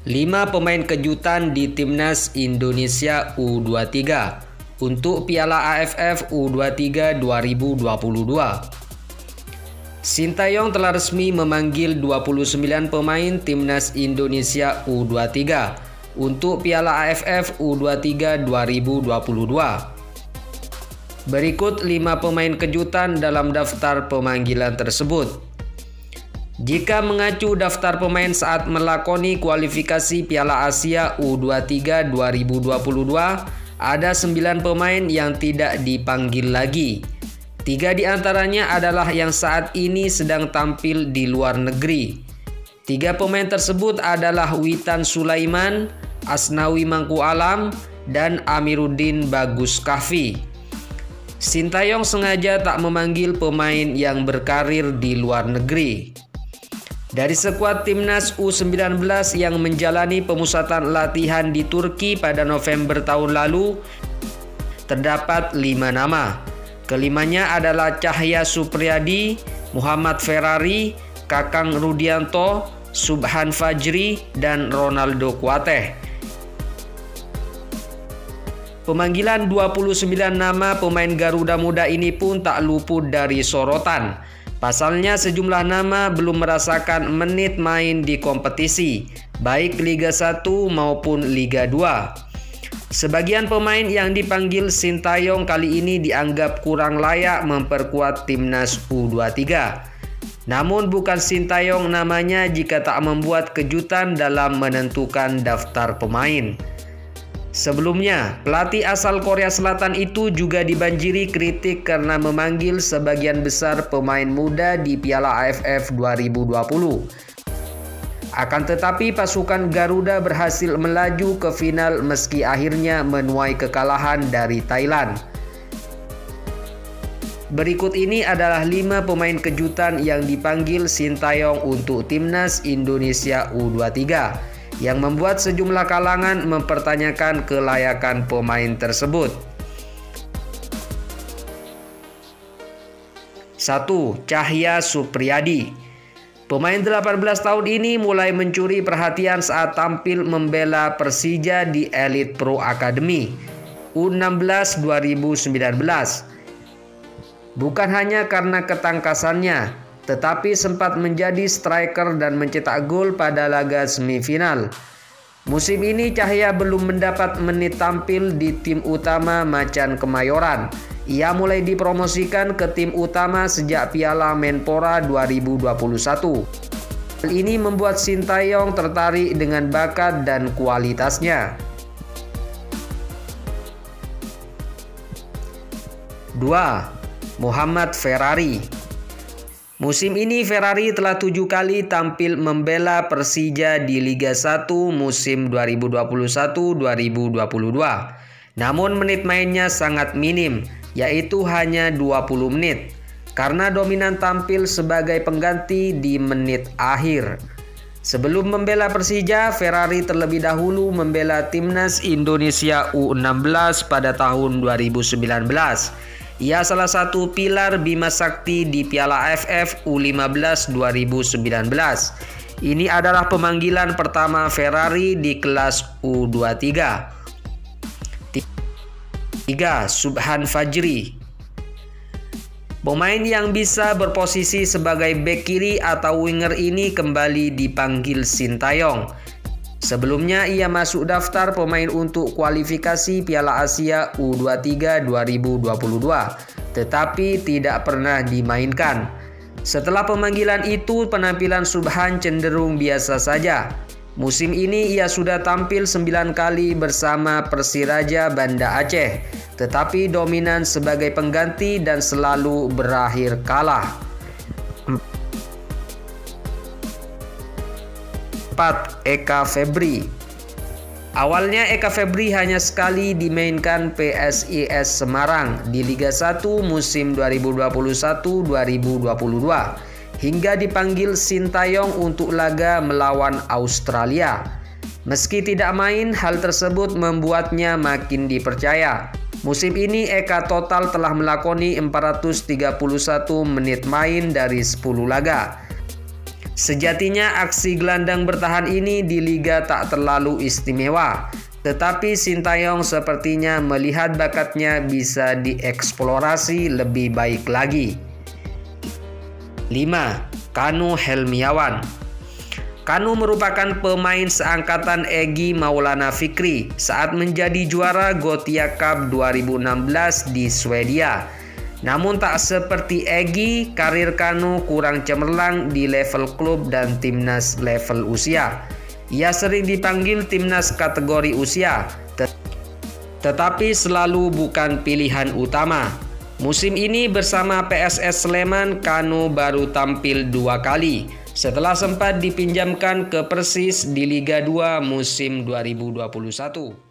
5 pemain kejutan di Timnas Indonesia U23 untuk Piala AFF U23 2022. Sintayong telah resmi memanggil 29 pemain Timnas Indonesia U23 untuk Piala AFF U23 2022. Berikut 5 pemain kejutan dalam daftar pemanggilan tersebut. Jika mengacu daftar pemain saat melakoni kualifikasi Piala Asia U23 2022, ada 9 pemain yang tidak dipanggil lagi. 3 di antaranya adalah yang saat ini sedang tampil di luar negeri. 3 pemain tersebut adalah Witan Sulaiman, Asnawi Mangku Alam, dan Amiruddin Bagus Kahfi. Sintayong sengaja tak memanggil pemain yang berkarir di luar negeri. Dari skuad Timnas U19 yang menjalani pemusatan latihan di Turki pada November tahun lalu, terdapat 5 nama. Kelimanya adalah Cahya Supriyadi, Muhammad Ferrari, Kakang Rudianto, Subhan Fajri, dan Ronaldo Kuateh. Pemanggilan 29 nama pemain Garuda Muda ini pun tak luput dari sorotan. Pasalnya sejumlah nama belum merasakan menit main di kompetisi, baik Liga 1 maupun Liga 2. Sebagian pemain yang dipanggil Sintayong kali ini dianggap kurang layak memperkuat Timnas U23. Namun bukan Sintayong namanya jika tak membuat kejutan dalam menentukan daftar pemain. Sebelumnya, pelatih asal Korea Selatan itu juga dibanjiri kritik karena memanggil sebagian besar pemain muda di Piala AFF 2020. Akan tetapi pasukan Garuda berhasil melaju ke final meski akhirnya menuai kekalahan dari Thailand. Berikut ini adalah 5 pemain kejutan yang dipanggil Sintayong untuk Timnas Indonesia U23. Yang membuat sejumlah kalangan mempertanyakan kelayakan pemain tersebut. 1. Cahya Supriyadi. Pemain 18 tahun ini mulai mencuri perhatian saat tampil membela Persija di Elite Pro Academy U16 2019. Bukan hanya karena ketangkasannya, tetapi sempat menjadi striker dan mencetak gol pada laga semifinal. Musim ini Cahya belum mendapat menit tampil di tim utama Macan Kemayoran. Ia mulai dipromosikan ke tim utama sejak Piala Menpora 2021. Hal ini membuat Sintayong tertarik dengan bakat dan kualitasnya. 2. Muhammad Ferrari. Musim ini Ferrari telah 7 kali tampil membela Persija di Liga 1 musim 2021-2022. Namun menit mainnya sangat minim, yaitu hanya 20 menit, karena dominan tampil sebagai pengganti di menit akhir. Sebelum membela Persija, Ferrari terlebih dahulu membela Timnas Indonesia U16 pada tahun 2019. Ia salah satu pilar Bima Sakti di Piala AFF U15 2019. Ini adalah pemanggilan pertama Ferrari di kelas U23. 3. Subhan Fajri. Pemain yang bisa berposisi sebagai bek kiri atau winger ini kembali dipanggil Sintayong. Sebelumnya ia masuk daftar pemain untuk kualifikasi Piala Asia U23 2022, tetapi tidak pernah dimainkan. Setelah pemanggilan itu, penampilan Subhan cenderung biasa saja. Musim ini ia sudah tampil 9 kali bersama Persiraja Banda Aceh, tetapi dominan sebagai pengganti dan selalu berakhir kalah. 4. Eka Febri. Awalnya Eka Febri hanya sekali dimainkan PSIS Semarang di Liga 1 musim 2021-2022 hingga dipanggil Sintayong untuk laga melawan Australia. Meski tidak main, hal tersebut membuatnya makin dipercaya. Musim ini Eka total telah melakoni 431 menit main dari 10 laga. Sejatinya aksi gelandang bertahan ini di Liga tak terlalu istimewa, tetapi Sintayong sepertinya melihat bakatnya bisa dieksplorasi lebih baik lagi. 5. Kanu Helmiawan. Kanu merupakan pemain seangkatan Egy Maulana Fikri saat menjadi juara Gothia Cup 2016 di Swedia. Namun tak seperti Egy, karir Kanu kurang cemerlang di level klub dan timnas level usia. Ia sering dipanggil timnas kategori usia, tetapi selalu bukan pilihan utama. Musim ini bersama PSS Sleman, Kanu baru tampil 2 kali, setelah sempat dipinjamkan ke Persis di Liga 2 musim 2021.